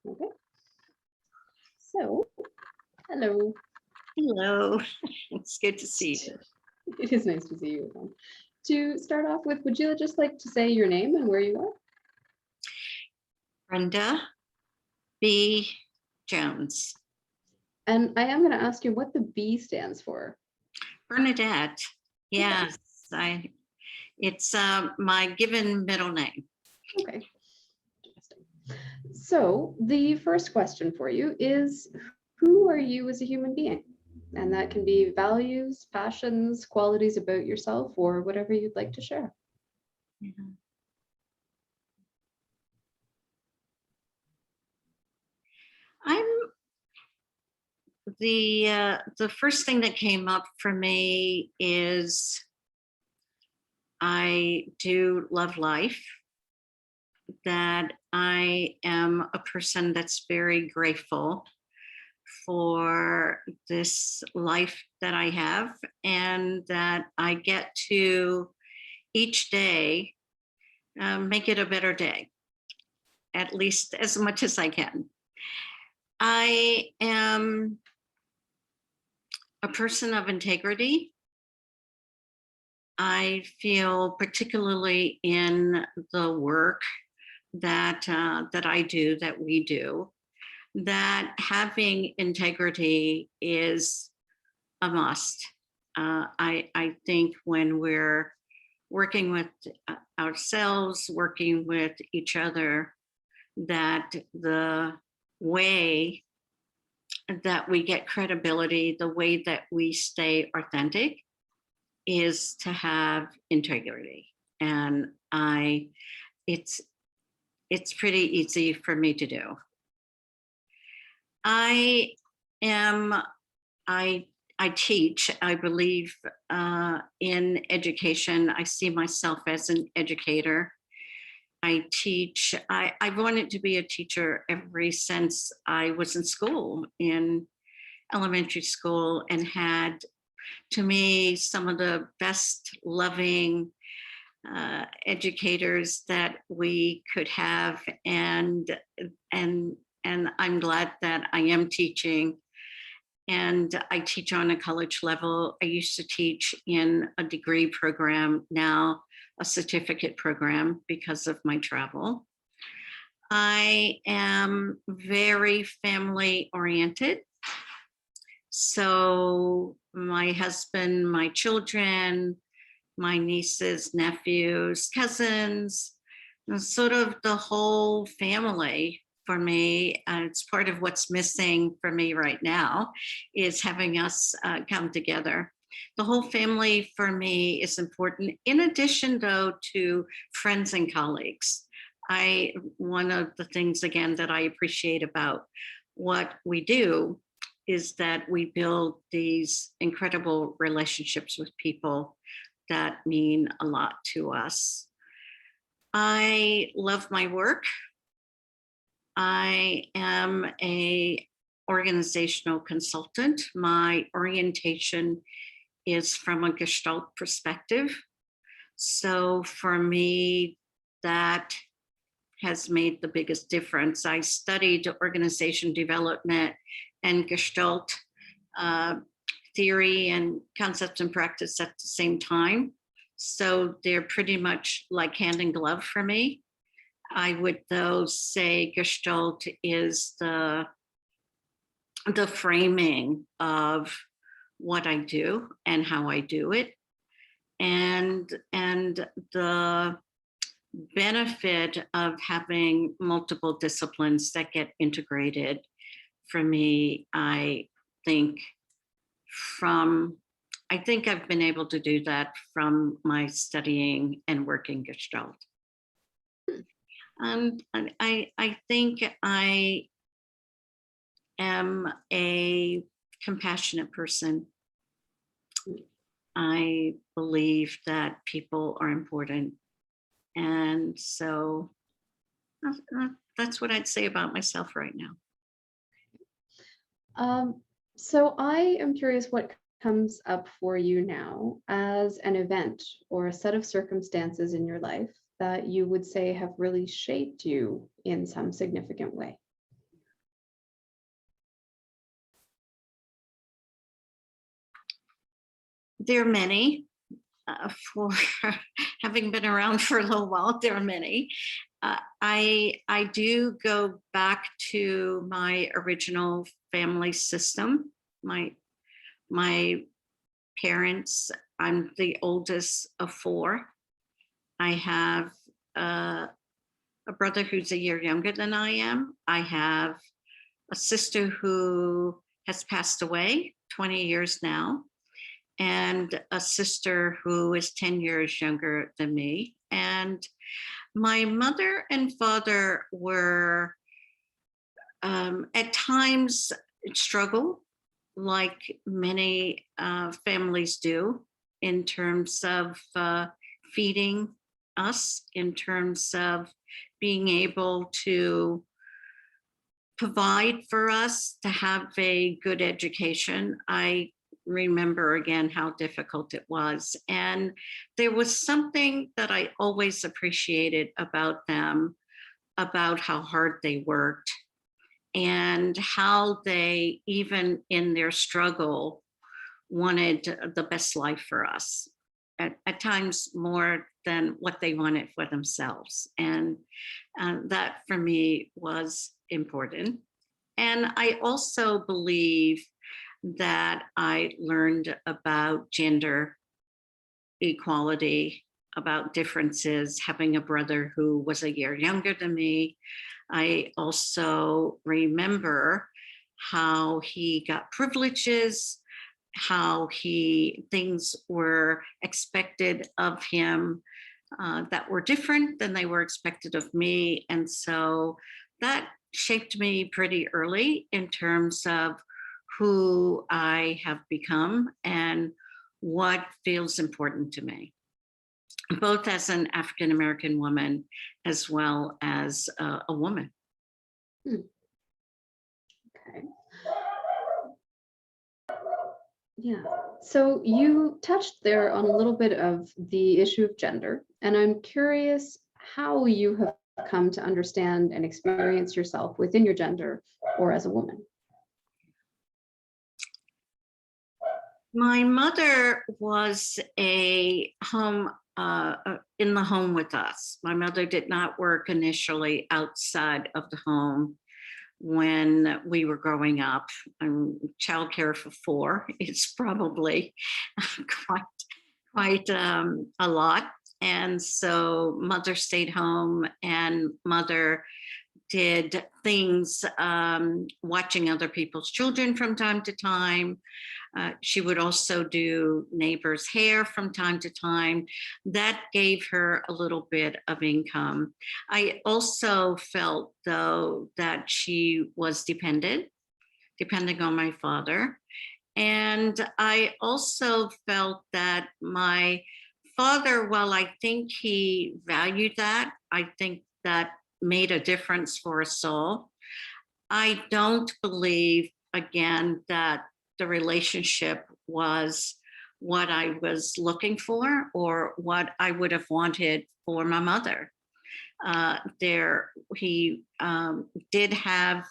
Okay. So, hello. Hello, it's good to see you. It is nice to see you again. To start off with, would you just like to say your name and where you are? Brenda B. Jones. And I am going to ask you what the B stands for. Bernadette. Yes, it's my given middle name. Okay. Interesting. So the first question for you is, who are you as a human being? And that can be values, passions, qualities about yourself, or whatever you'd like to share. Yeah. I'm the first thing that came up for me is I do love life, that I am a person that's very grateful for this life that I have, and that I get to each day make it a better day, at least as much as I can. I am a person of integrity. I feel particularly in the work that I do, that we do, that having integrity is a must. I think when we're working with ourselves, working with each other, that the way that we get credibility, the way that we stay authentic, is to have integrity. And it's pretty easy for me to do. I teach. I believe in education. I see myself as an educator. I teach. I've wanted to be a teacher ever since I was in school, in elementary school, and had, to me, some of the best loving educators that we could have, and I'm glad that I am teaching. And I teach on a college level. I used to teach in a degree program, now a certificate program because of my travel. I am very family oriented. So my husband, my children, my nieces, nephews, cousins, sort of the whole family for me. It's part of what's missing for me right now, is having us come together. The whole family for me is important, in addition, though, to friends and colleagues. One of the things, again, that I appreciate about what we do is that we build these incredible relationships with people that mean a lot to us. I love my work. I am a organizational consultant. My orientation is from a Gestalt perspective. So for me, that has made the biggest difference. I studied organization development and Gestalt theory and concepts and practice at the same time. So they're pretty much like hand in glove for me. I would, though, say Gestalt is the framing of what I do and how I do it. And the benefit of having multiple disciplines that get integrated, for me, I think I've been able to do that from my studying and working Gestalt. And I think I am a compassionate person. I believe that people are important. And so that's what I'd say about myself right now. So I am curious what comes up for you now as an event or a set of circumstances in your life that you would say have really shaped you in some significant way. There are many. For having been around for a little while, there are many. I do go back to my original family system. My parents. I'm the oldest of four. I have a brother who's a year younger than I am. I have a sister who has passed away 20 years now, and a sister who is 10 years younger than me. And my mother and father were at times struggle, like many families do, in terms of feeding us, in terms of being able to provide for us to have a good education. I remember again how difficult it was. And there was something that I always appreciated about them, about how hard they worked and how they, even in their struggle, wanted the best life for us. At times more than what they wanted for themselves. And that for me was important. And I also believe that I learned about gender equality, about differences, having a brother who was a year younger than me. I also remember how he got privileges, how things were expected of him that were different than they were expected of me. And so that shaped me pretty early in terms of who I have become and what feels important to me, both as an African American woman as well as a woman. Okay. Yeah. So you touched there on a little bit of the issue of gender, and I'm curious how you have come to understand and experience yourself within your gender or as a woman. My mother was a home in the home with us. My mother did not work initially outside of the home when we were growing up. Childcare for four is probably quite a lot. And so mother stayed home, and mother did things, watching other people's children from time to time. She would also do neighbors' hair from time to time. That gave her a little bit of income. I also felt, though, that she was depending on my father. And I also felt that my father, while I think he valued that, I think that made a difference for us all. I don't believe, again, that the relationship was what I was looking for or what I would have wanted for my mother. He did have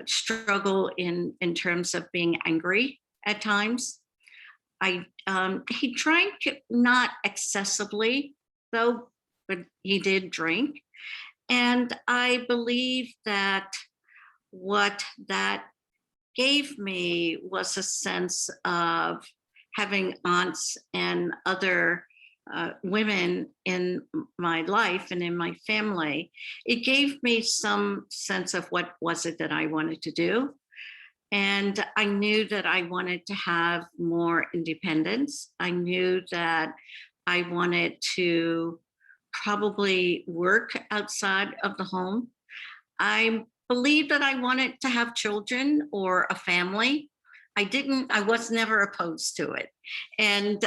struggle in terms of being angry at times. He drank not excessively, though, but he did drink. And I believe that what that gave me was a sense of having aunts and other women in my life and in my family. It gave me some sense of what was it that I wanted to do. And I knew that I wanted to have more independence. I knew that I wanted to probably work outside of the home. I believed that I wanted to have children or a family. I was never opposed to it. And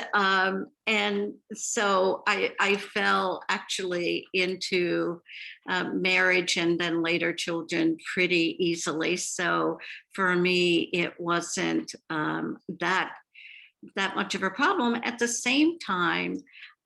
so I fell actually into marriage and then later children pretty easily. So for me, it wasn't that much of a problem. At the same time,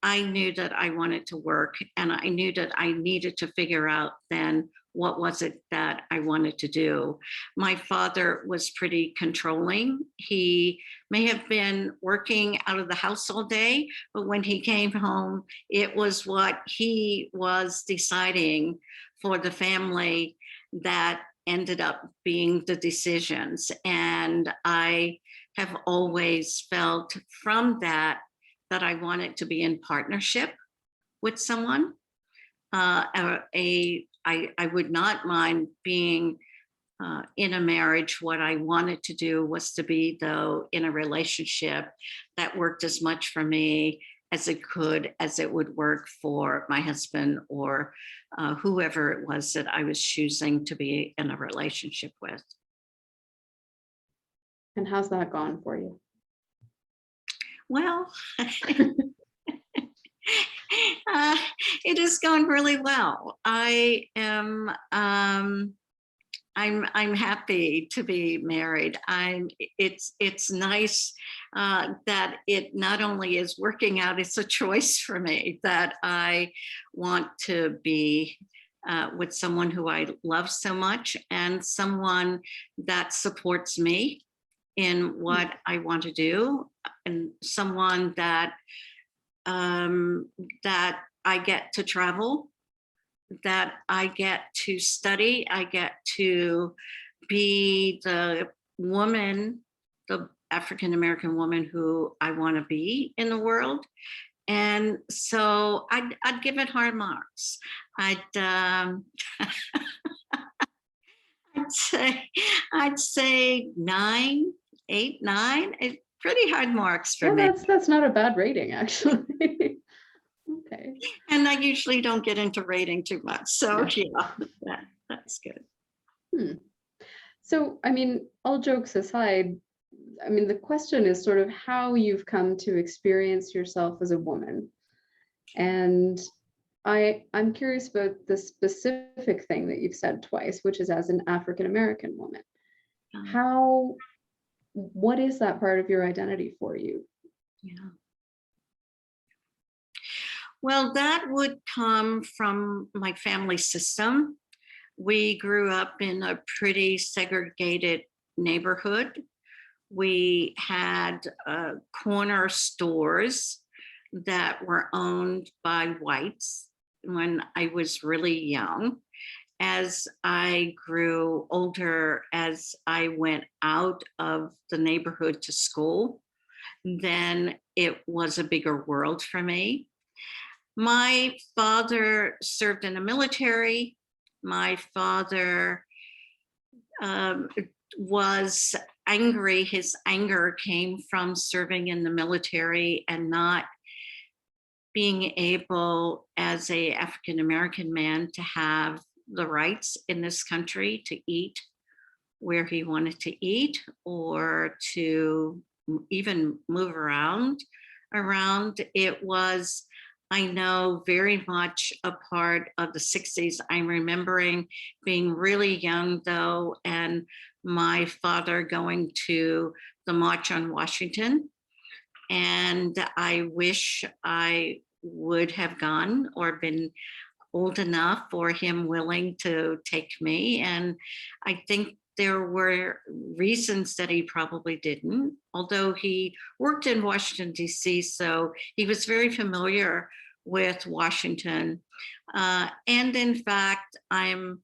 I knew that I wanted to work, and I knew that I needed to figure out then what was it that I wanted to do. My father was pretty controlling. He may have been working out of the house all day, but when he came home, it was what he was deciding for the family that ended up being the decisions. And I have always felt from that that I wanted to be in partnership with someone. I would not mind being in a marriage. What I wanted to do was to be, though, in a relationship that worked as much for me as it would work for my husband or whoever it was that I was choosing to be in a relationship with. And how's that gone for you? Well, it has gone really well. I'm happy to be married. It's nice that it not only is working out, it's a choice for me that I want to be with someone who I love so much and someone that supports me in what I want to do, and someone that that I get to travel, that I get to study, I get to be the woman, the African American woman who I want to be in the world. And so I'd give it hard marks. I'd say I'd say 9, 8, 9. Pretty hard marks for Yeah, me. that's not a bad rating, actually. Okay. And I usually don't get into rating too much. So Yeah. yeah, that's good. So, I mean, all jokes aside, I mean, the question is sort of how you've come to experience yourself as a woman. And I'm curious about the specific thing that you've said twice, which is as an African American woman. What is that part of your identity for you? Yeah. Well, that would come from my family system. We grew up in a pretty segregated neighborhood. We had corner stores that were owned by whites when I was really young. As I grew older, as I went out of the neighborhood to school, then it was a bigger world for me. My father served in the military. My father was angry. His anger came from serving in the military and not being able, as a African American man, to have the rights in this country to eat where he wanted to eat or to even move around. It was, I know, very much a part of the 60s. I'm remembering being really young, though, and my father going to the March on Washington. And I wish I would have gone or been old enough for him willing to take me. And I think there were reasons that he probably didn't, although he worked in Washington, D.C., so he was very familiar with Washington. And in fact, I'm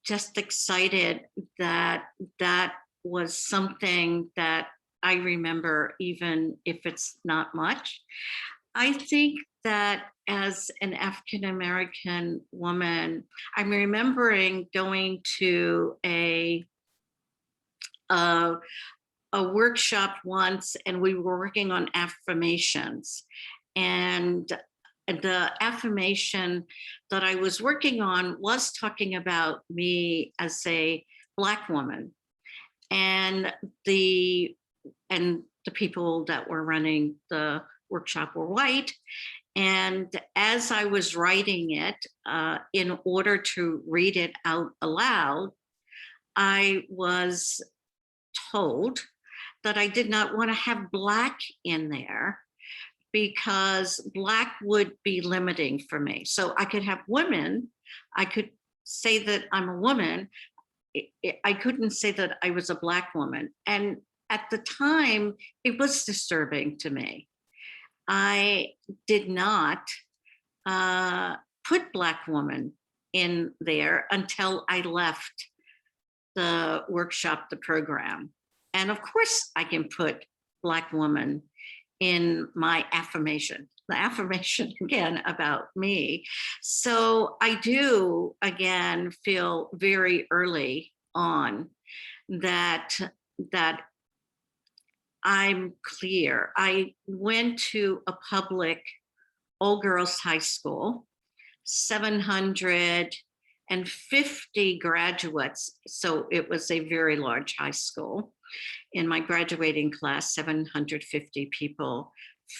just excited that that was something that I remember, even if it's not much. I think that as an African American woman, I'm remembering going to a workshop once, and we were working on affirmations. And the affirmation that I was working on was talking about me as a Black woman. And the people that were running the workshop were white. And as I was writing it, in order to read it out aloud, I was told that I did not want to have Black in there because Black would be limiting for me. So I could have women, I could say that I'm a woman. I couldn't say that I was a Black woman. And at the time, it was disturbing to me. I did not put Black woman in there until I left the workshop, the program. And of course, I can put Black woman in my affirmation, the affirmation again about me. So I do again feel very early on that that I'm clear. I went to a public all girls high school, 750 graduates. So it was a very large high school. In my graduating class, 750 people,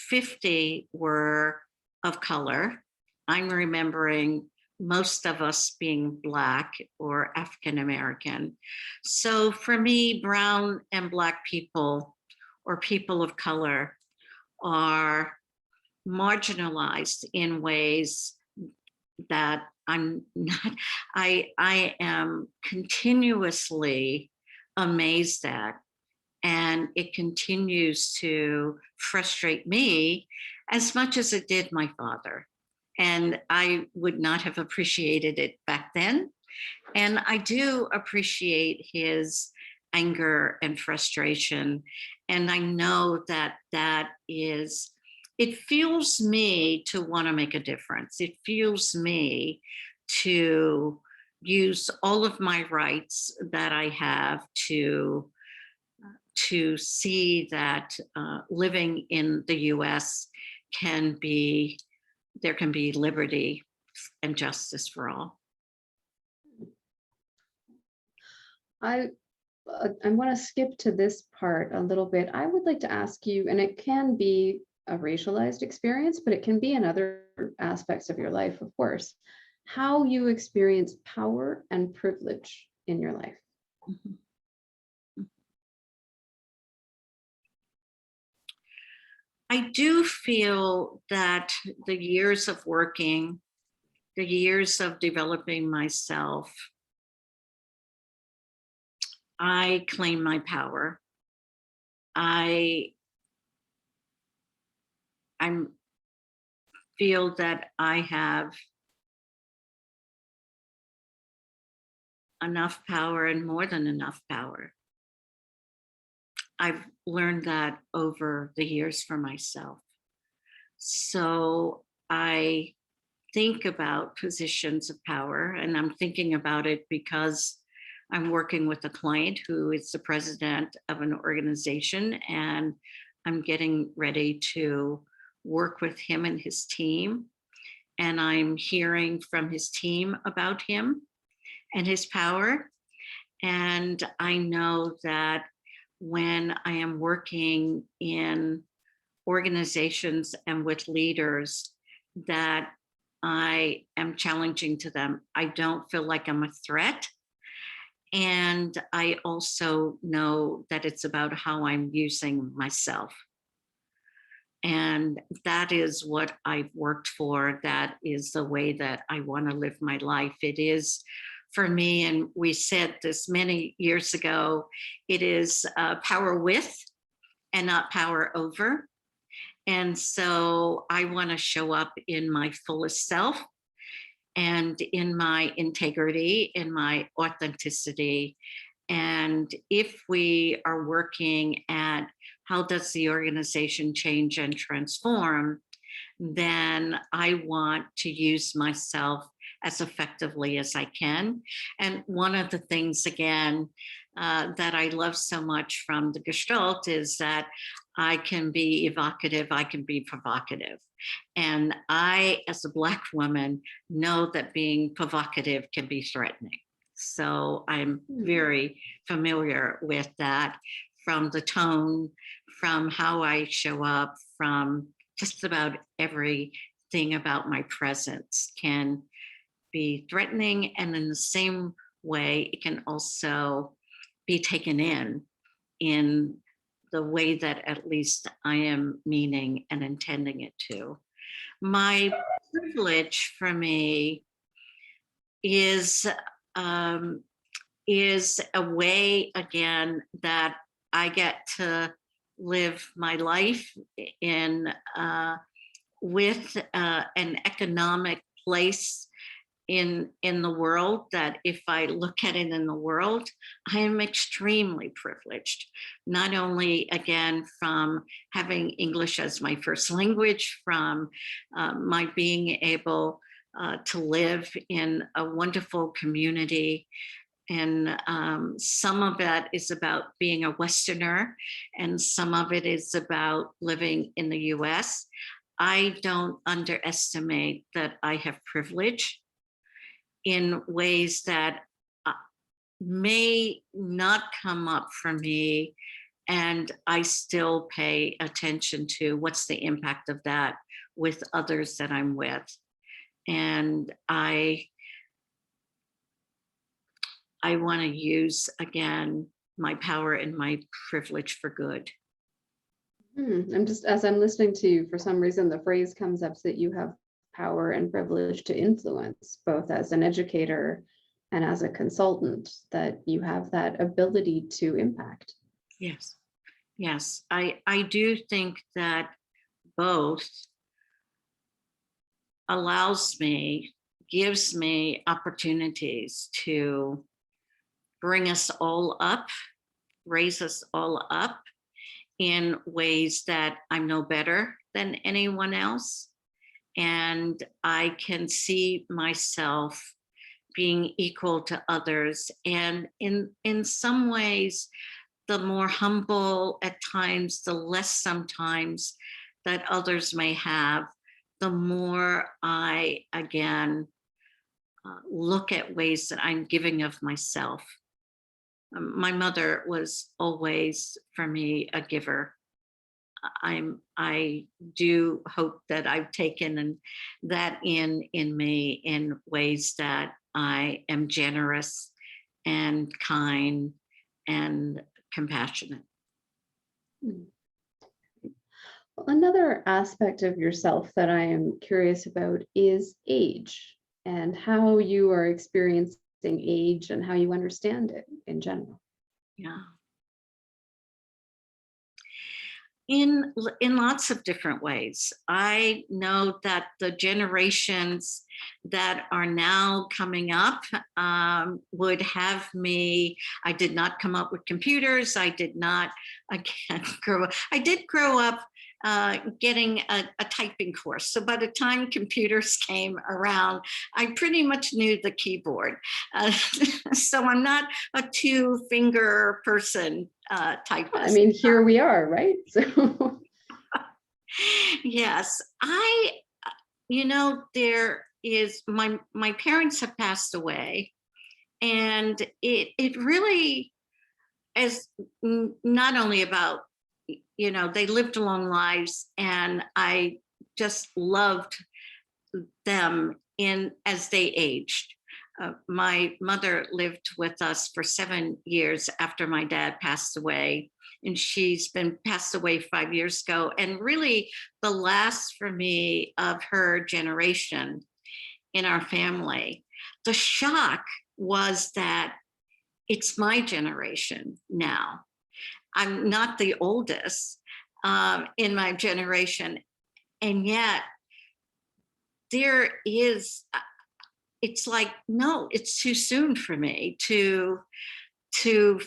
50 were of color. I'm remembering most of us being Black or African American. So for me, brown and Black people or people of color are marginalized in ways that I'm not, I am continuously amazed at. And it continues to frustrate me as much as it did my father. And I would not have appreciated it back then. And I do appreciate his anger and frustration. And I know that that is, it fuels me to want to make a difference. It fuels me to use all of my rights that I have to see that living in the US can be, there can be liberty and justice for all. I want to skip to this part a little bit. I would like to ask you, and it can be a racialized experience, but it can be in other aspects of your life, of course, how you experience power and privilege in your life. Mhm. I do feel that the years of working, the years of developing myself, I claim my power. I feel that I have enough power and more than enough power. I've learned that over the years for myself. So I think about positions of power, and I'm thinking about it because I'm working with a client who is the president of an organization, and I'm getting ready to work with him and his team. And I'm hearing from his team about him and his power. And I know that when I am working in organizations and with leaders, that I am challenging to them. I don't feel like I'm a threat. And I also know that it's about how I'm using myself. And that is what I've worked for. That is the way that I want to live my life. It is for me, and we said this many years ago, it is power with and not power over. And so I want to show up in my fullest self and in my integrity, in my authenticity. And if we are working at how does the organization change and transform, then I want to use myself as effectively as I can. And one of the things, again, that I love so much from the Gestalt is that I can be evocative, I can be provocative. And I, as a Black woman, know that being provocative can be threatening. So I'm very familiar with that from the tone, from how I show up, from just about everything about my presence can be threatening. And in the same way, it can also be taken in the way that at least I am meaning and intending it to. My privilege for me is um, is a way again that I get to live my life in with an economic place in the world, that if I look at it in the world, I am extremely privileged, not only again from having English as my first language, from my being able to live in a wonderful community. And some of that is about being a Westerner, and some of it is about living in the US. I don't underestimate that I have privilege in ways that may not come up for me, and I still pay attention to what's the impact of that with others that I'm with. And I want to use again my power and my privilege for good. I'm just, as I'm listening to you, for some reason, the phrase comes up that you have power and privilege to influence, both as an educator and as a consultant, that you have that ability to impact. Yes, yes. I do think that both allows me, gives me opportunities to bring us all up, raise us all up in ways that I'm no better than anyone else. And I can see myself being equal to others. And in some ways, the more humble at times, the less sometimes that others may have, the more I, again, look at ways that I'm giving of myself. My mother was always, for me, a giver. I do hope that I've taken that in me in ways that I am generous and kind and compassionate. Another aspect of yourself that I am curious about is age, and how you are experiencing age and how you understand it in general. Yeah. In lots of different ways. I know that the generations that are now coming up would have me. I did not come up with computers. I did not, again, grow up. I did grow up getting a typing course. So by the time computers came around, I pretty much knew the keyboard. So I'm not a two-finger person typist. I mean, here we are, right? So Yes, there is my parents have passed away, and it really is not only about, they lived long lives, and I just loved them in as they aged. My mother lived with us for 7 years after my dad passed away, and she's been passed away 5 years ago. And really, the last for me of her generation in our family, the shock was that it's my generation now. I'm not the oldest in my generation, and yet there is, it's like, no, it's too soon for me to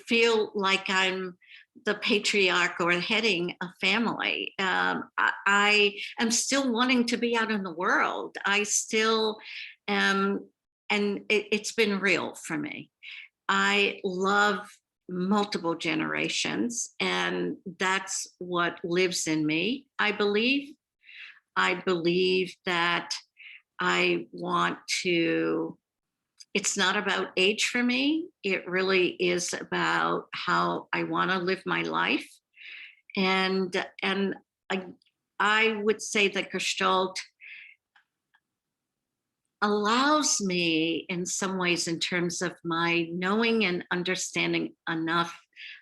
feel like I'm the patriarch or heading a family. I am still wanting to be out in the world. I still am, and it's been real for me. I love multiple generations, and that's what lives in me. I believe that I want to, it's not about age for me. It really is about how I want to live my life. And I would say that Gestalt allows me in some ways, in terms of my knowing and understanding enough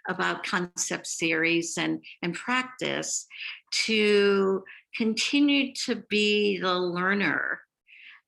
about concept series and practice to continue to be the learner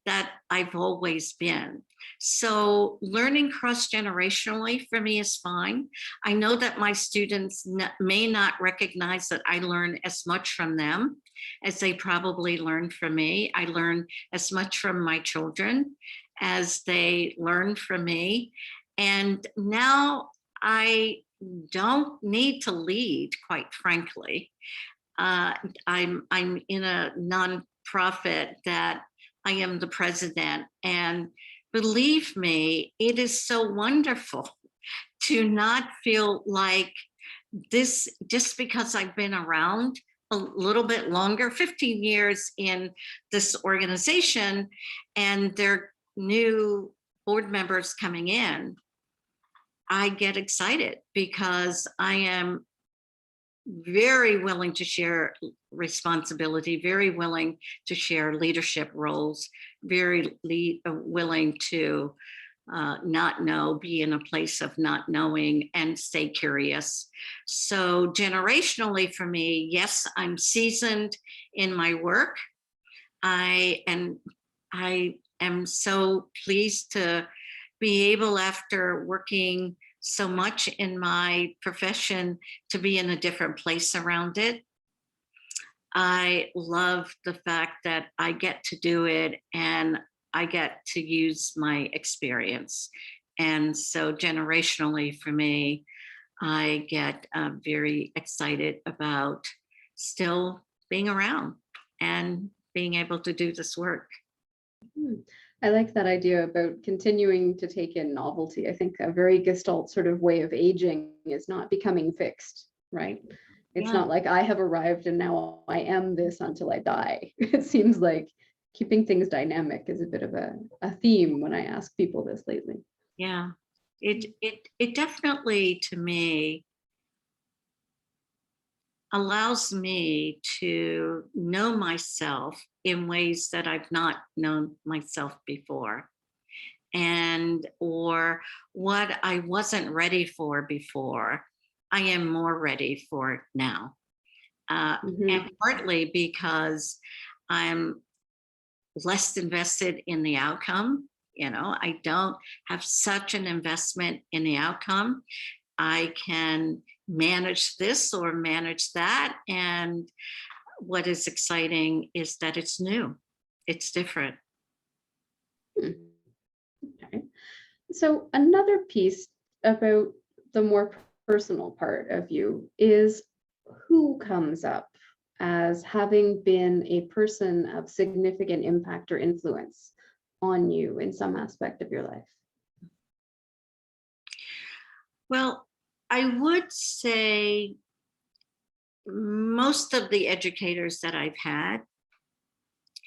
that I've always been. So learning cross-generationally for me is fine. I know that my students may not recognize that I learn as much from them as they probably learn from me. I learn as much from my children as they learn from me. And now I don't need to lead, quite frankly. I'm in a nonprofit that I am the president, and believe me, it is so wonderful to not feel like this just because I've been around a little bit longer, 15 years in this organization, and there are new board members coming in. I get excited because I am very willing to share responsibility, very willing to share leadership roles, very willing to not know, be in a place of not knowing and stay curious. So generationally for me, yes, I'm seasoned in my work. I am so pleased to be able, after working so much in my profession, to be in a different place around it. I love the fact that I get to do it and I get to use my experience. And so generationally for me, I get very excited about still being around and being able to do this work. I like that idea about continuing to take in novelty. I think a very Gestalt sort of way of aging is not becoming fixed, right? It's not like I have arrived and now I am this until I die. It seems like keeping things dynamic is a bit of a theme when I ask people this lately. Yeah, it definitely, to me, allows me to know myself in ways that I've not known myself before, and or what I wasn't ready for before, I am more ready for now. And partly because I'm less invested in the outcome. I don't have such an investment in the outcome. I can manage this or manage that. And what is exciting is that it's new, it's different. Okay. So another piece about the more personal part of you is who comes up as having been a person of significant impact or influence on you in some aspect of your life? Well, I would say most of the educators that I've had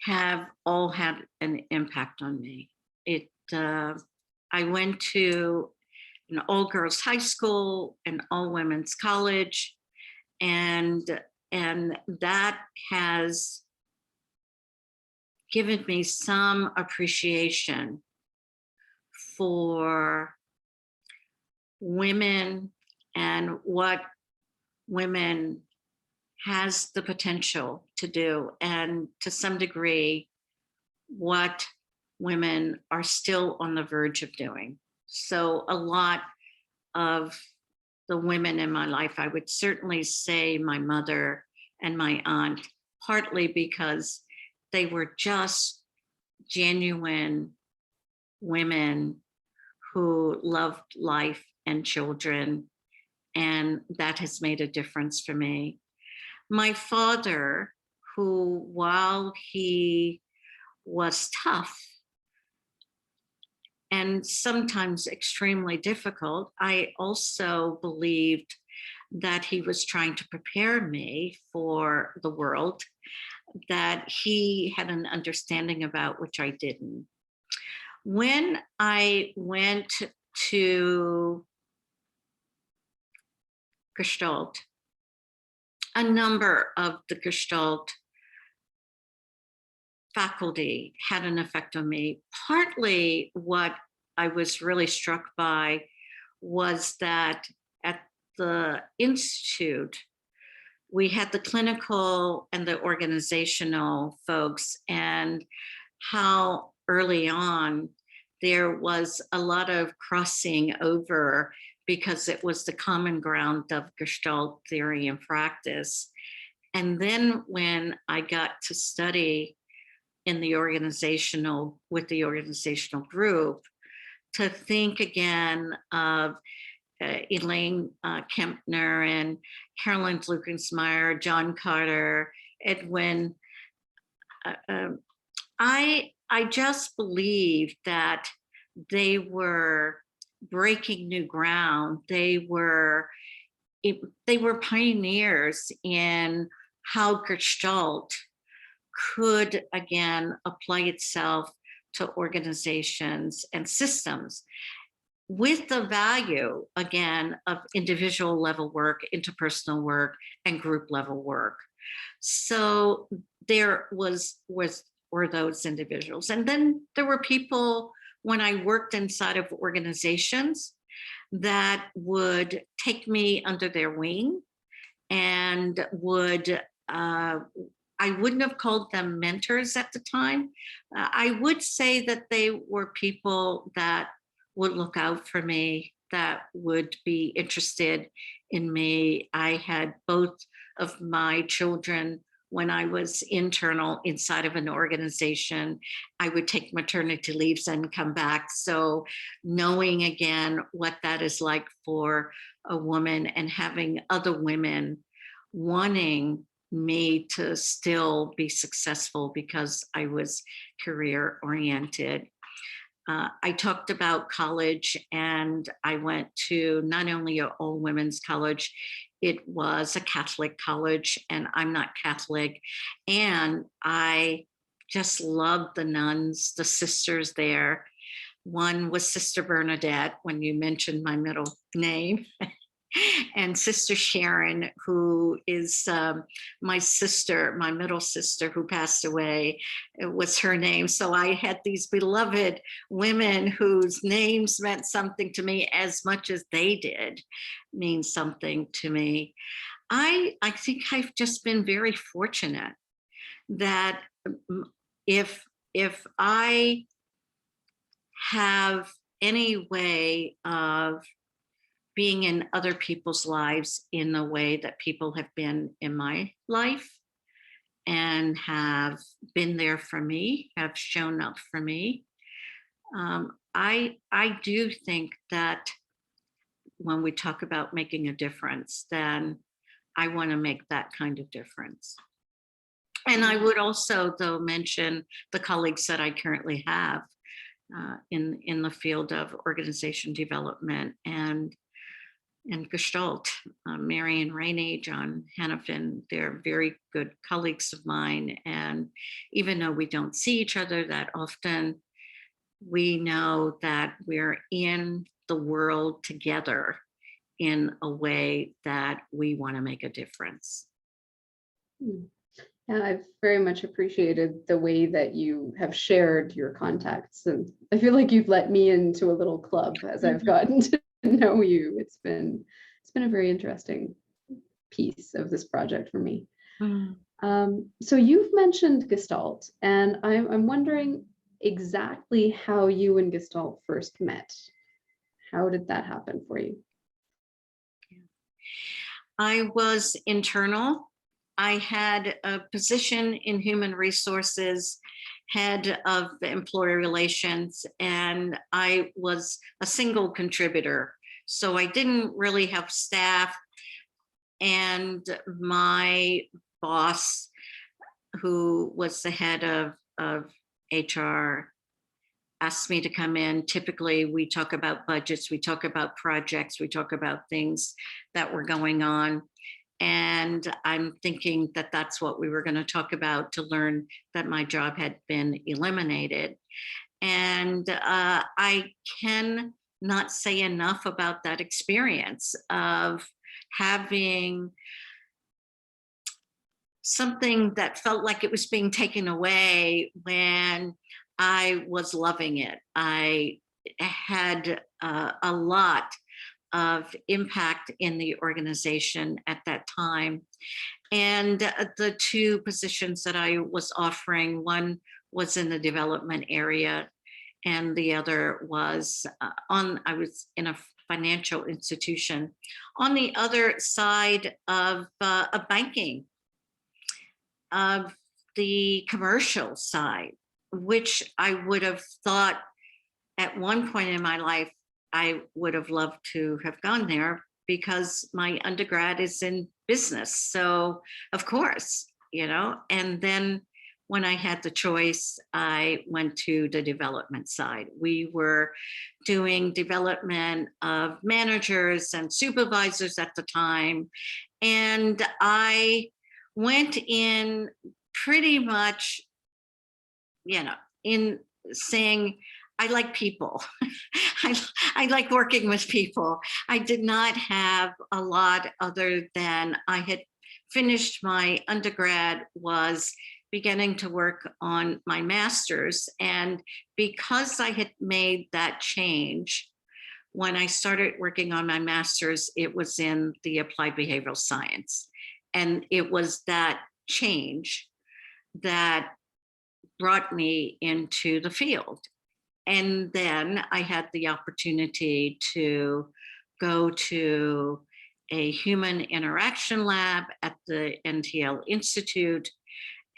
have all had an impact on me. I went to an all-girls high school, an all-women's college, and that has given me some appreciation for women and what women has the potential to do, and to some degree what women are still on the verge of doing. So a lot of the women in my life, I would certainly say my mother and my aunt, partly because they were just genuine women who loved life and children, and that has made a difference for me. My father, who, while he was tough and sometimes extremely difficult, I also believed that he was trying to prepare me for the world, that he had an understanding about which I didn't. When I went to Gestalt, a number of the Gestalt faculty had an effect on me. Partly what I was really struck by was that at the institute, we had the clinical and the organizational folks, and how early on there was a lot of crossing over because it was the common ground of Gestalt theory and practice. And then when I got to study in the organizational, with the organizational group, to think again of Elaine Kempner and Carolyn Lucensmeyer, John Carter, Edwin. I just believe that they were breaking new ground. They were pioneers in how Gestalt could again apply itself to organizations and systems, with the value, again, of individual level work, interpersonal work, and group level work. So there were those individuals. And then there were people, when I worked inside of organizations, that would take me under their wing and would, I wouldn't have called them mentors at the time. I would say that they were people that would look out for me, that would be interested in me. I had both of my children when I was internal inside of an organization. I would take maternity leaves and come back. So knowing again what that is like for a woman, and having other women wanting me to still be successful because I was career oriented. I talked about college, and I went to not only an all women's college, it was a Catholic college, and I'm not Catholic. And I just loved the nuns, the sisters there. One was Sister Bernadette, when you mentioned my middle name, and Sister Sharon, who is my sister, my middle sister, who passed away, it was her name. So I had these beloved women whose names meant something to me as much as they did mean something to me. I think I've just been very fortunate that if I have any way of being in other people's lives in the way that people have been in my life, and have been there for me, have shown up for me. I do think that when we talk about making a difference, then I want to make that kind of difference. And I would also, though, mention the colleagues that I currently have in the field of organization development and Gestalt. Marion Rainey, John Hannafin, they're very good colleagues of mine. And even though we don't see each other that often, we know that we're in the world together in a way that we want to make a difference. And I've very much appreciated the way that you have shared your contacts. And I feel like you've let me into a little club as I've gotten to know you. It's been a very interesting piece of this project for me. So you've mentioned Gestalt, and I'm wondering exactly how you and Gestalt first met. How did that happen for you? I was internal. I had a position in human resources, head of employee relations, and I was a single contributor. So I didn't really have staff. And my boss, who was the head of HR, asked me to come in. Typically, we talk about budgets, we talk about projects, we talk about things that were going on. And I'm thinking that that's what we were going to talk about, to learn that my job had been eliminated. And I can not say enough about that experience of having something that felt like it was being taken away when I was loving it. I had a lot of impact in the organization at that time. And the two positions that I was offering, one was in the development area, and the other was I was in a financial institution on the other side of banking, of the commercial side, which I would have thought at one point in my life, I would have loved to have gone there because my undergrad is in business. So of course, and then when I had the choice, I went to the development side. We were doing development of managers and supervisors at the time. And I went in pretty much, in saying, I like people. I like working with people. I did not have a lot other than I had finished my undergrad, was beginning to work on my master's. And because I had made that change, when I started working on my master's, it was in the applied behavioral science. And it was that change that brought me into the field. And then I had the opportunity to go to a human interaction lab at the NTL Institute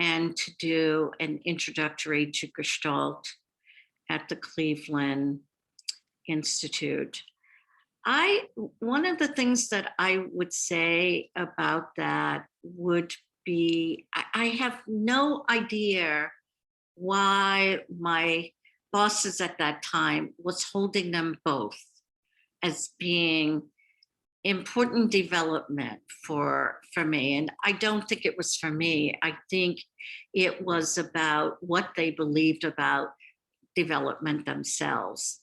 and to do an introductory to Gestalt at the Cleveland Institute. One of the things that I would say about that would be, I have no idea why my bosses at that time was holding them both as being important development for me. And I don't think it was for me. I think it was about what they believed about development themselves.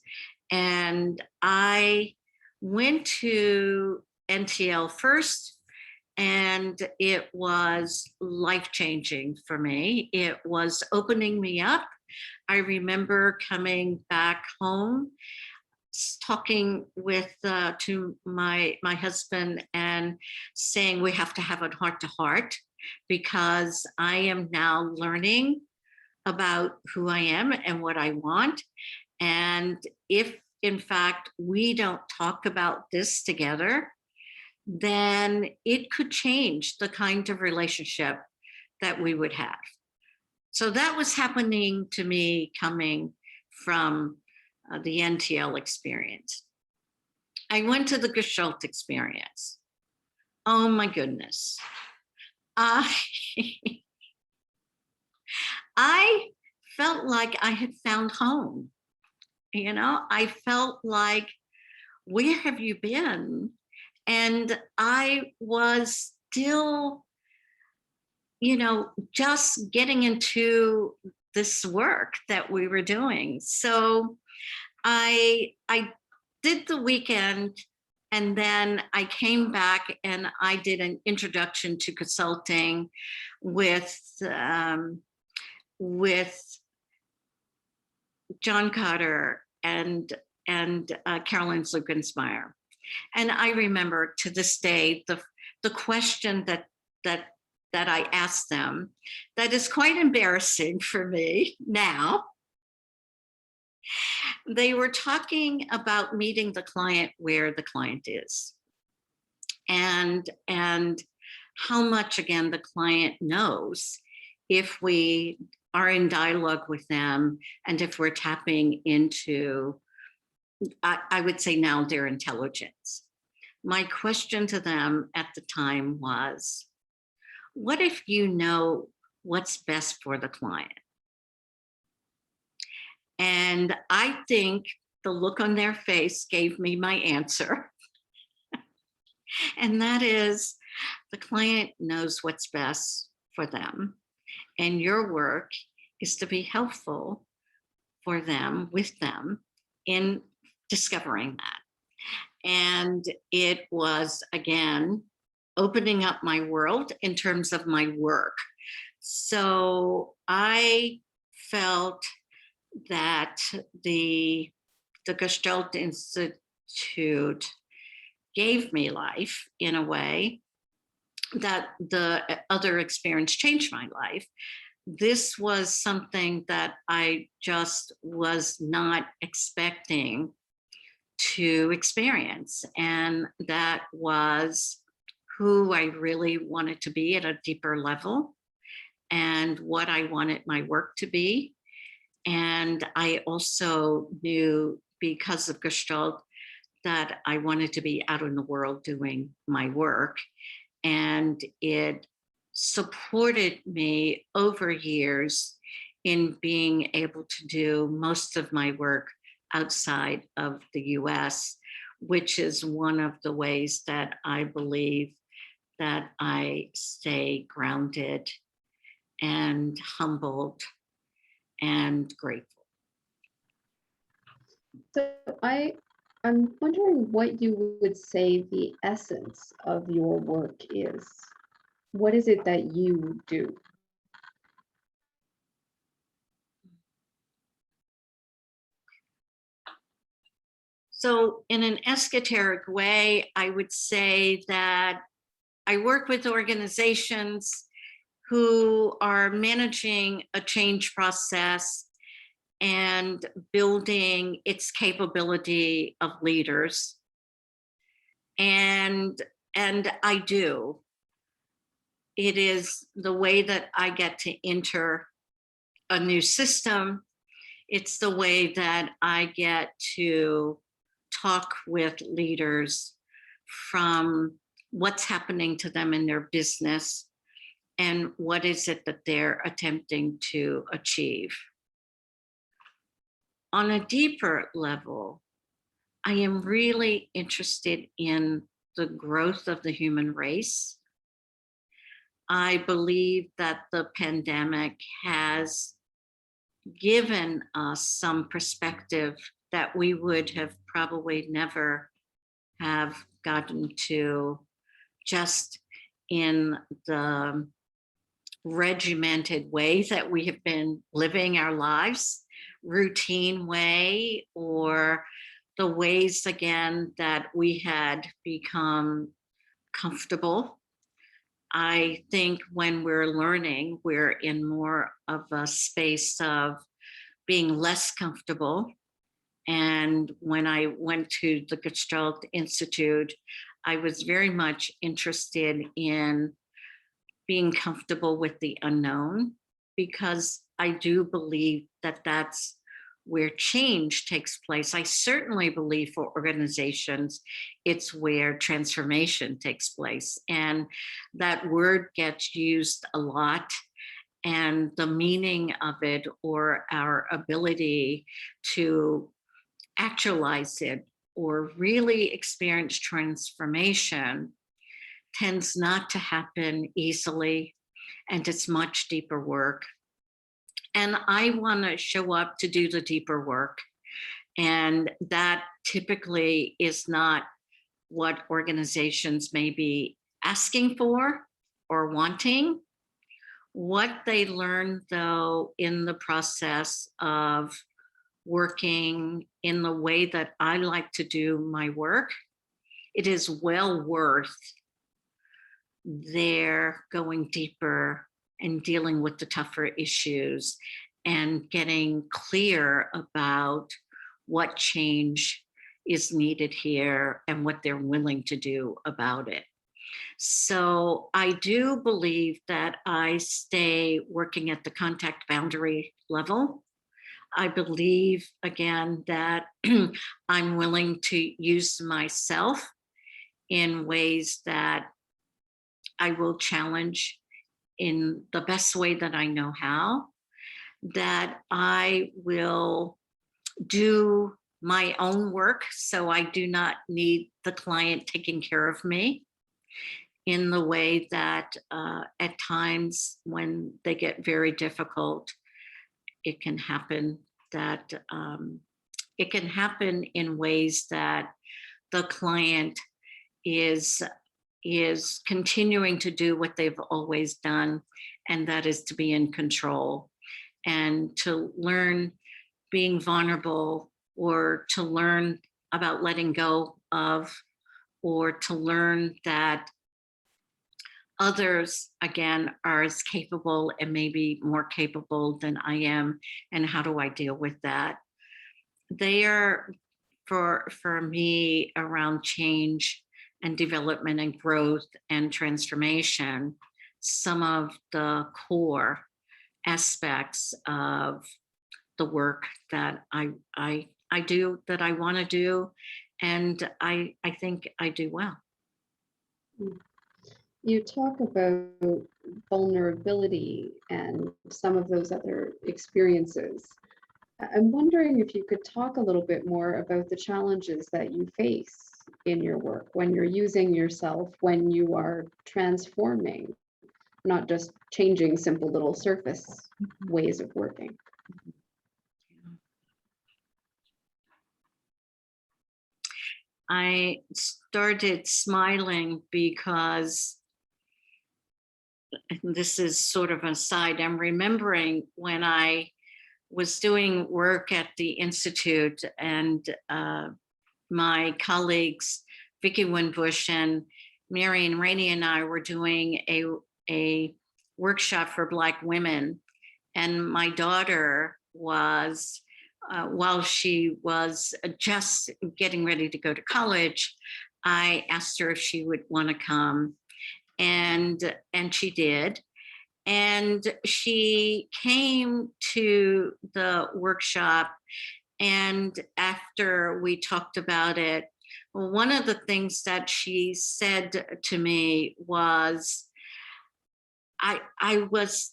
And I went to NTL first, and it was life-changing for me. It was opening me up. I remember coming back home, talking with to my husband and saying we have to have a heart-to-heart, because I am now learning about who I am and what I want. And if in fact we don't talk about this together, then it could change the kind of relationship that we would have. So that was happening to me coming from the NTL experience. I went to the Gestalt experience. Oh my goodness. I felt like I had found home. I felt like, where have you been? And I was still, just getting into this work that we were doing. So I did the weekend, and then I came back and I did an introduction to consulting with John Cotter and Carolyn Sluckensmeyer. And I remember to this day the question that I asked them, that is quite embarrassing for me now. They were talking about meeting the client where the client is, and how much, again, the client knows if we are in dialogue with them, and if we're tapping into, I would say now, their intelligence. My question to them at the time was, what if you know what's best for the client? And I think the look on their face gave me my answer. And that is, the client knows what's best for them. And your work is to be helpful for them, with them, in discovering that. And it was, again, opening up my world in terms of my work. So I felt that the Gestalt Institute gave me life in a way that the other experience changed my life. This was something that I just was not expecting to experience. And that was who I really wanted to be at a deeper level and what I wanted my work to be. And I also knew, because of Gestalt, that I wanted to be out in the world doing my work. And it supported me over years in being able to do most of my work outside of the US, which is one of the ways that I believe that I stay grounded and humbled and grateful. So I'm wondering what you would say the essence of your work is. What is it that you do? So, in an esoteric way, I would say that I work with organizations who are managing a change process and building its capability of leaders. And I do. It is the way that I get to enter a new system. It's the way that I get to talk with leaders from what's happening to them in their business and what is it that they're attempting to achieve. On a deeper level, I am really interested in the growth of the human race. I believe that the pandemic has given us some perspective that we would have probably never have gotten to just in the regimented way that we have been living our lives, routine way, or the ways again that we had become comfortable. I think when we're learning, we're in more of a space of being less comfortable. And when I went to the Gestalt Institute, I was very much interested in being comfortable with the unknown, because I do believe that that's where change takes place. I certainly believe for organizations, it's where transformation takes place. And that word gets used a lot. And the meaning of it, or our ability to actualize it or really experience transformation, tends not to happen easily, and it's much deeper work. And I want to show up to do the deeper work. And that typically is not what organizations may be asking for or wanting. What they learn, though, in the process of working in the way that I like to do my work, it is well worth their going deeper and dealing with the tougher issues and getting clear about what change is needed here and what they're willing to do about it. So I do believe that I stay working at the contact boundary level. I believe, again, that I'm willing to use myself in ways that I will challenge in the best way that I know how, that I will do my own work so I do not need the client taking care of me, in the way that at times when they get very difficult, it can happen that it can happen in ways that the client is continuing to do what they've always done, and that is to be in control and to learn being vulnerable, or to learn about letting go of or to learn that others, again, are as capable and maybe more capable than I am, and how do I deal with that? They are, for me, around change and development and growth and transformation, some of the core aspects of the work that I do, that I want to do, and I think I do well. You talk about vulnerability and some of those other experiences. I'm wondering if you could talk a little bit more about the challenges that you face in your work when you're using yourself, when you are transforming, not just changing simple little surface ways of working. I started smiling because, and this is sort of an aside, I'm remembering when I was doing work at the Institute, and my colleagues, Vicki Winbush and Marion Rainey, and I were doing a workshop for Black women. And my daughter was, while she was just getting ready to go to college, I asked her if she would want to come, and she did. And she came to the workshop, and after we talked about it, one of the things that she said to me was, I was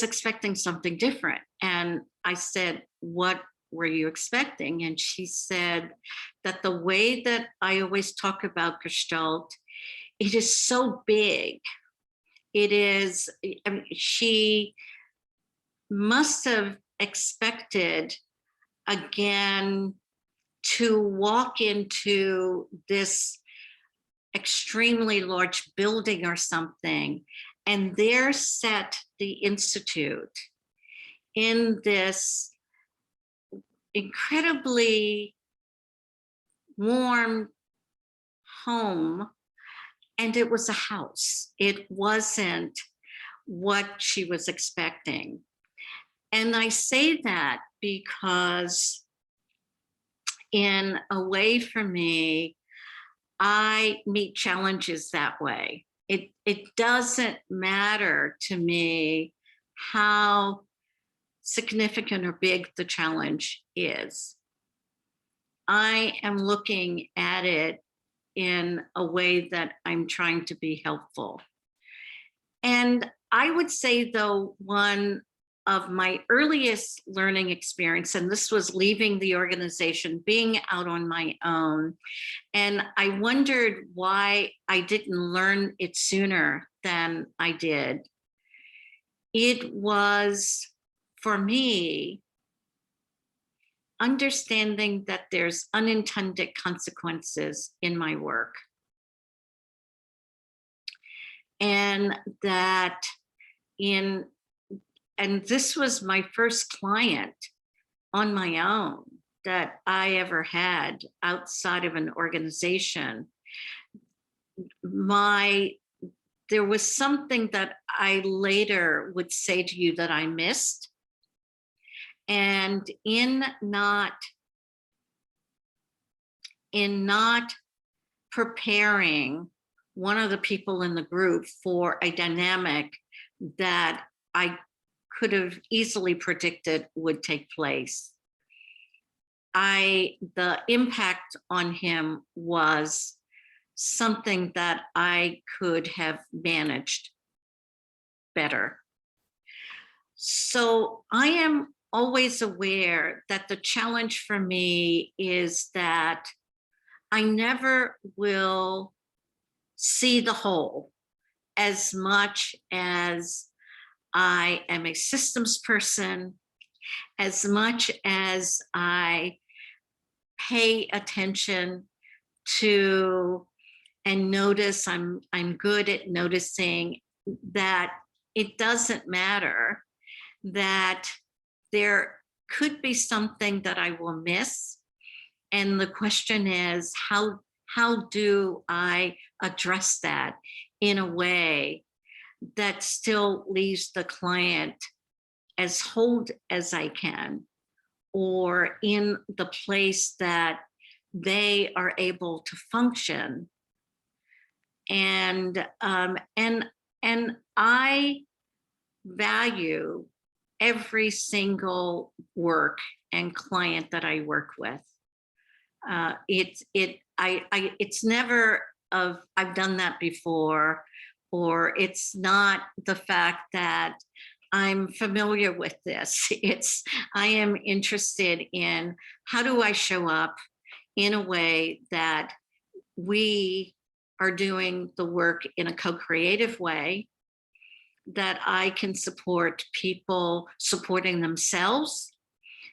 expecting something different. And I said, what were you expecting? And she said that the way that I always talk about Gestalt, it is so big. It is, I mean, she must have expected, again, to walk into this extremely large building or something, and there sat the Institute in this incredibly warm home, and it was a house. It wasn't what she was expecting. And I say that because, in a way, for me, I meet challenges that way. It doesn't matter to me how significant or big the challenge is. I am looking at it in a way that I'm trying to be helpful. And I would say, though, one of my earliest learning experience, and this was leaving the organization, being out on my own, and I wondered why I didn't learn it sooner than I did. It was, for me, understanding that there's unintended consequences in my work. And that and this was my first client on my own that I ever had outside of an organization. There was something that I later would say to you that I missed. And in not preparing one of the people in the group for a dynamic that I could have easily predicted would take place, the impact on him was something that I could have managed better. So I am always aware that the challenge for me is that I never will see the whole as much as I am a systems person, as much as I pay attention to and notice. I'm good at noticing that it doesn't matter, that there could be something that I will miss. And the question is, how how do I address that in a way that still leaves the client as whole as I can, or in the place that they are able to function. And I value every single work and client that I work with. It's never of I've done that before, or it's not the fact that I'm familiar with this. It's I am interested in how do I show up in a way that we are doing the work in a co-creative way, that I can support people supporting themselves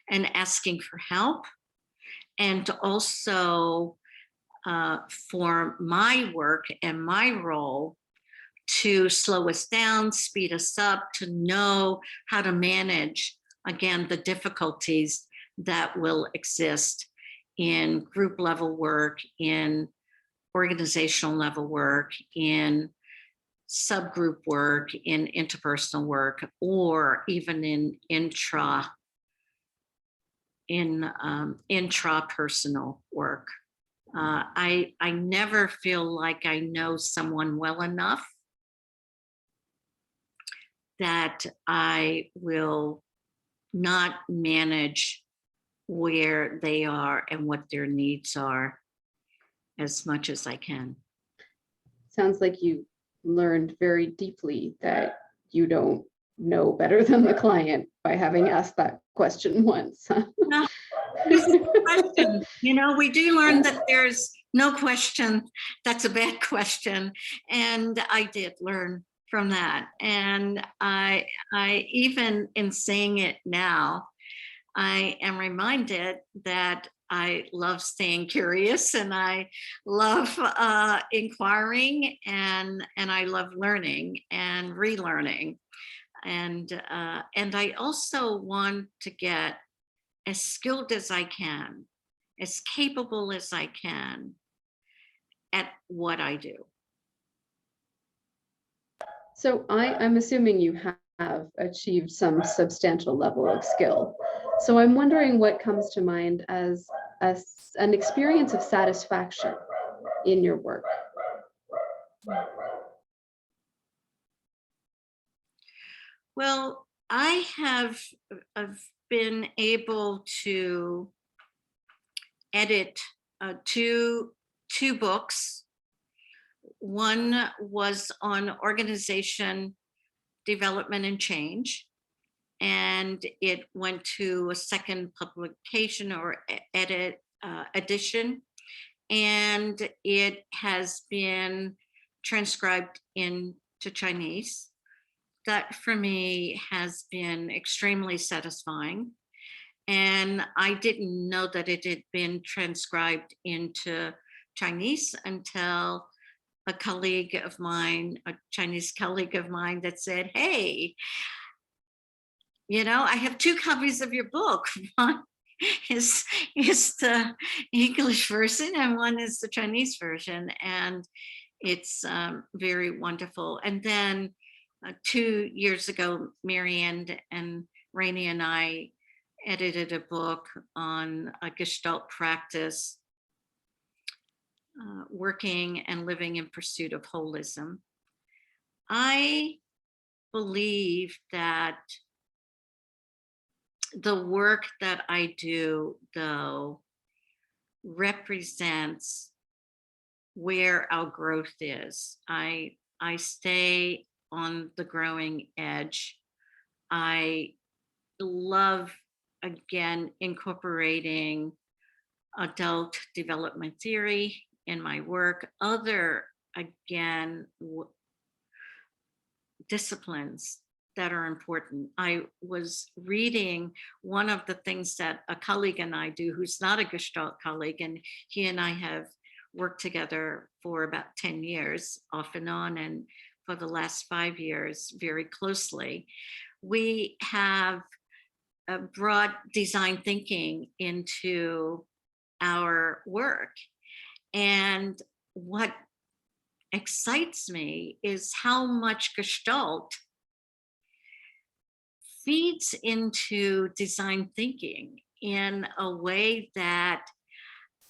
and asking for help, and to also for my work and my role to slow us down, speed us up, to know how to manage, again, the difficulties that will exist in group level work, in organizational level work, in subgroup work, in interpersonal work, or even in intrapersonal work. I never feel like I know someone well enough that I will not manage where they are and what their needs are as much as I can. Sounds like you learned very deeply that you don't know better than the client by having asked that question once. No, easy question. You know, we do learn that there's no question that's a bad question. And I did learn from that. And I even in saying it now, I am reminded that I love staying curious, and I love inquiring, and I love learning and relearning. And I also want to get as skilled as I can, as capable as I can at what I do. So I'm assuming you have achieved some substantial level of skill. So I'm wondering what comes to mind as an experience of satisfaction in your work. Well, I have been able to edit two books. One was on organization development and change, and it went to a second publication or edition, and it has been transcribed into Chinese. That for me has been extremely satisfying. And I didn't know that it had been transcribed into Chinese until a colleague of mine, a Chinese colleague of mine, that said, "Hey, you know, I have two copies of your book. One is the English version, and one is the Chinese version." And it's very wonderful. And then 2 years ago, Marianne and Rainey and I edited a book on a Gestalt practice, working and living in pursuit of holism. I believe that the work that I do, though, represents where our growth is. I stay on the growing edge. I love, again, incorporating adult development theory in my work. Other, again, disciplines that are important. I was reading one of the things that a colleague and I do, who's not a Gestalt colleague, and he and I have worked together for about 10 years off and on, and for the last 5 years very closely. We have brought design thinking into our work. And what excites me is how much Gestalt feeds into design thinking in a way that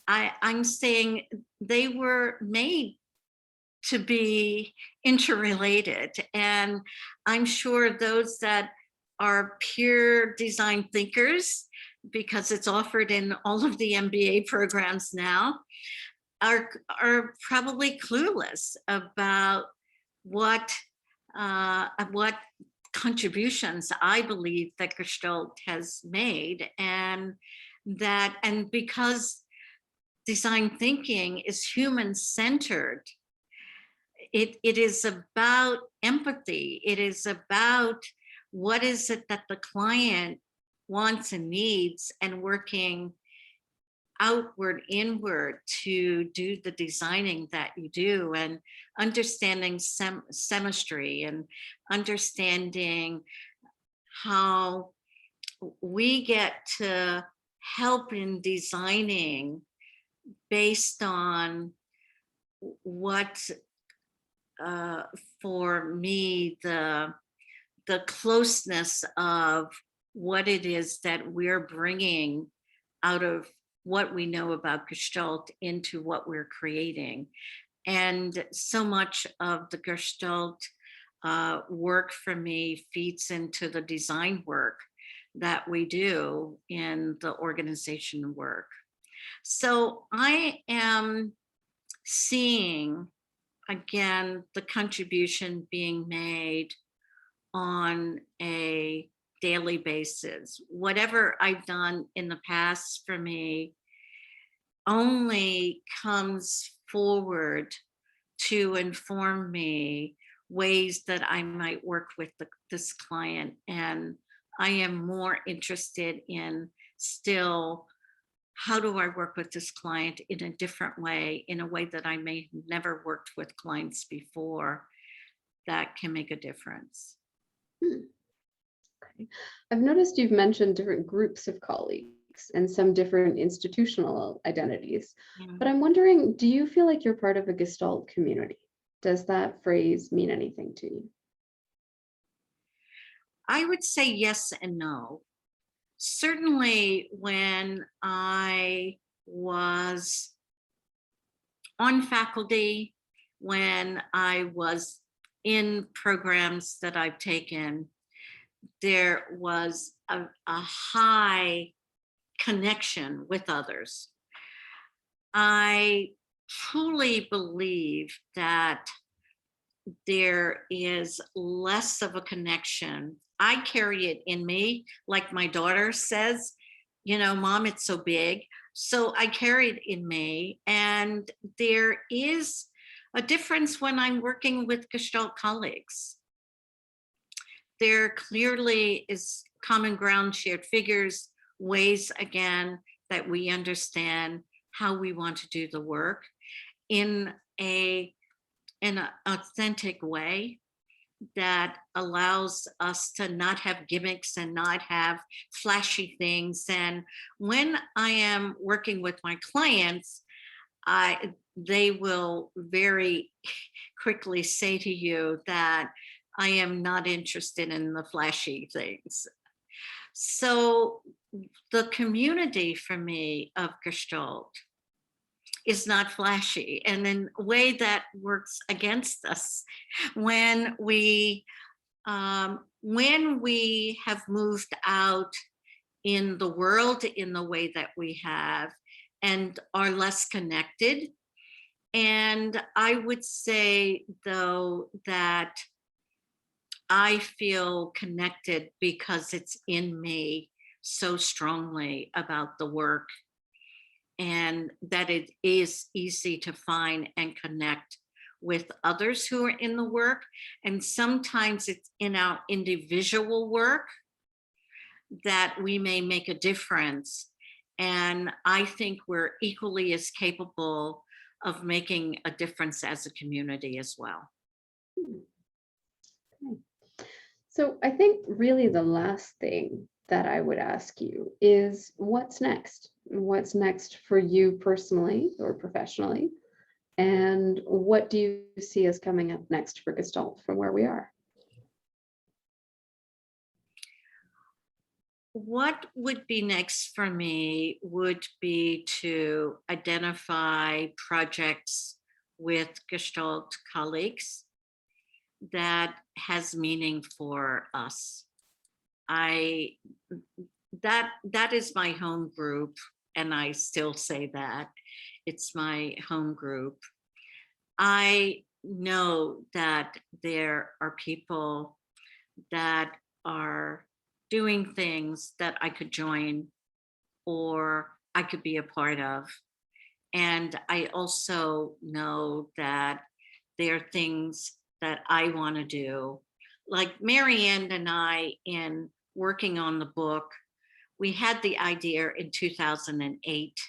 I'm saying they were made to be interrelated. And I'm sure those that are pure design thinkers, because it's offered in all of the MBA programs now, are probably clueless about what what contributions I believe that Gestalt has made, and because design thinking is human centered, it is about empathy. It is about what is it that the client wants and needs, and working outward, inward to do the designing that you do, and understanding chemistry, and understanding how we get to help in designing based on what, for me, the closeness of what it is that we're bringing out of what we know about Gestalt into what we're creating. And so much of the Gestalt work for me feeds into the design work that we do in the organization work. So I am seeing, again, the contribution being made on a daily basis. Whatever I've done in the past for me only comes forward to inform me ways that I might work with this client. And I am more interested in still, how do I work with this client in a different way, in a way that I may have never worked with clients before, that can make a difference. Okay. I've noticed you've mentioned different groups of colleagues and some different institutional identities, Yeah. but I'm wondering, do you feel like you're part of a Gestalt community? Does that phrase mean anything to you? I would say yes and no. Certainly when I was on faculty, when I was in programs that I've taken, there was a high connection with others. I truly believe that there is less of a connection. I carry it in me, like my daughter says, Mom, it's so big. So I carry it in me. And there is a difference when I'm working with Gestalt colleagues. There clearly is common ground, shared figures, ways, again, that we understand how we want to do the work in an authentic way that allows us to not have gimmicks and not have flashy things. And when I am working with my clients, they will very quickly say to you that I am not interested in the flashy things. So the community for me of Gestalt is not flashy, and in a way that works against us when we have moved out in the world in the way that we have, and are less connected. And I would say, though, that I feel connected because it's in me so strongly about the work, and that it is easy to find and connect with others who are in the work. And sometimes it's in our individual work that we may make a difference. And I think we're equally as capable of making a difference as a community as well. Okay. So I think really the last thing that I would ask you is what's next? What's next for you personally or professionally? And what do you see as coming up next for Gestalt from where we are? What would be next for me would be to identify projects with Gestalt colleagues that has meaning for us. That is my home group, and I still say that it's my home group. I know that there are people that are doing things that I could join or I could be a part of. And I also know that there are things that I want to do. Like Marianne and I, in working on the book, we had the idea in 2008.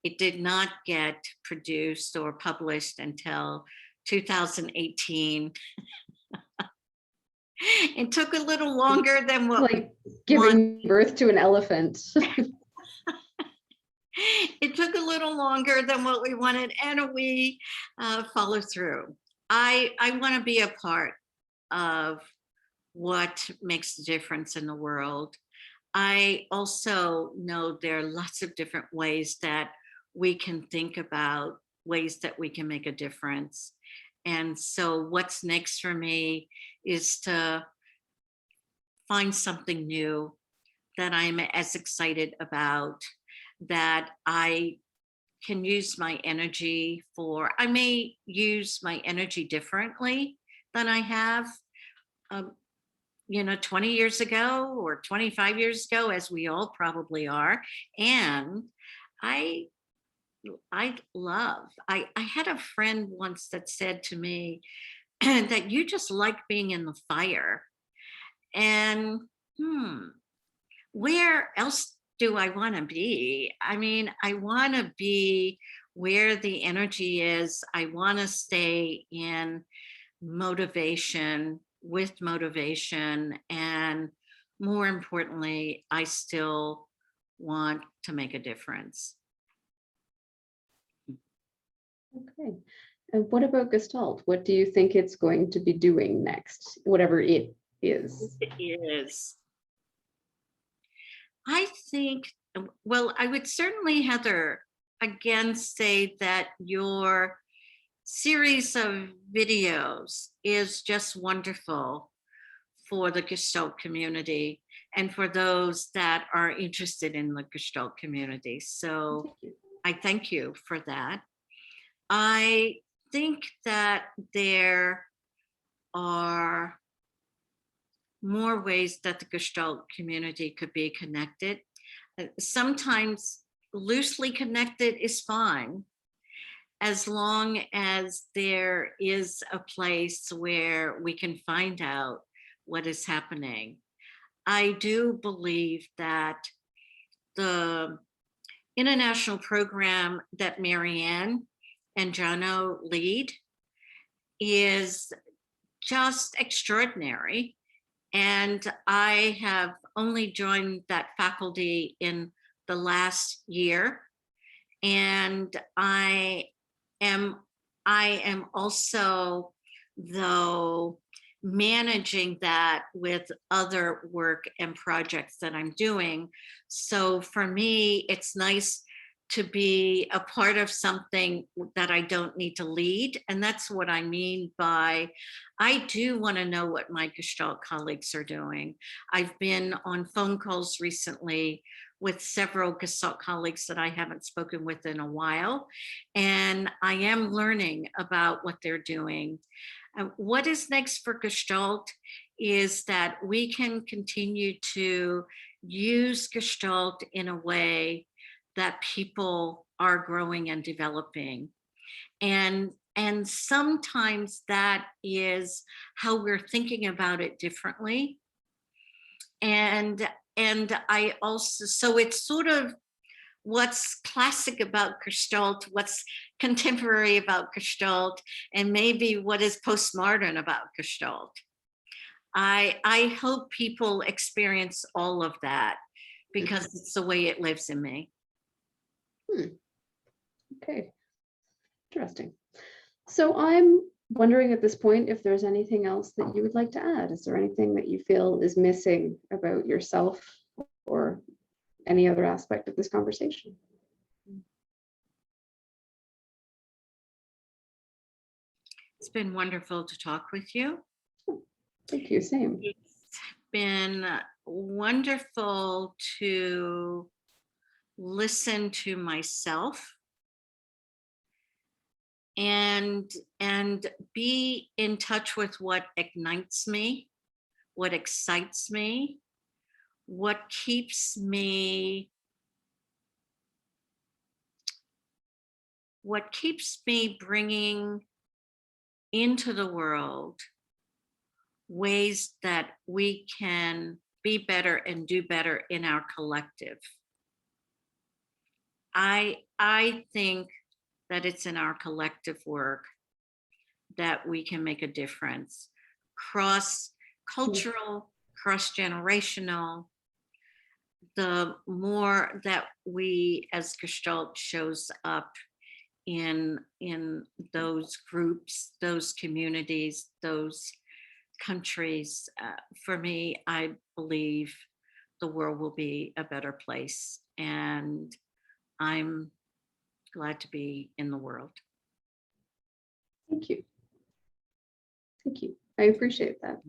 It did not get produced or published until 2018. It took a little longer than what Like giving birth to an elephant. it took a little longer than what we wanted, and we followed through. I want to be a part of what makes the difference in the world. I also know there are lots of different ways that we can think about ways that we can make a difference. And so what's next for me is to find something new that I'm as excited about, that I can use my energy for. I may use my energy differently than I have, 20 years ago or 25 years ago, as we all probably are. And I I had a friend once that said to me that you just like being in the fire. And where else do I want to be? I mean, I want to be where the energy is. I want to stay in motivation, with motivation. And more importantly, I still want to make a difference. Okay. And what about Gestalt? What do you think it's going to be doing next, whatever it is? It is. I think, well, I would certainly, Heather, again say that your series of videos is just wonderful for the Gestalt community and for those that are interested in the Gestalt community. So I thank you for that. I think that there are more ways that the Gestalt community could be connected. Sometimes loosely connected is fine, as long as there is a place where we can find out what is happening. I do believe that the international program that Marianne and Jono lead is just extraordinary. And I have only joined that faculty in the last year. And I am also, though, managing that with other work and projects that I'm doing. So for me, it's nice to be a part of something that I don't need to lead. And that's what I mean by, I do want to know what my Gestalt colleagues are doing. I've been on phone calls recently with several Gestalt colleagues that I haven't spoken with in a while. And I am learning about what they're doing. What is next for Gestalt is that we can continue to use Gestalt in a way that people are growing and developing. And sometimes that is how we're thinking about it differently. And I also, so it's sort of what's classic about Gestalt, what's contemporary about Gestalt, and maybe what is postmodern about Gestalt. I hope people experience all of that because it's the way it lives in me. Okay, interesting. So I'm wondering at this point if there's anything else that you would like to add. Is there anything that you feel is missing about yourself or any other aspect of this conversation? It's been wonderful to talk with you. Thank you, same. It's been wonderful to listen to myself and be in touch with what ignites me, what excites me, what keeps me bringing into the world ways that we can be better and do better in our collective. I think that it's in our collective work that we can make a difference, cross cultural, cross generational. The more that we as Gestalt shows up in those groups, those communities, those countries, for me, I believe the world will be a better place, and I'm glad to be in the world. Thank you. Thank you. I appreciate that.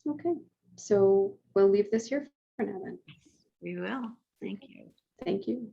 Okay, so we'll leave this here for now then. We will. Thank you. Thank you.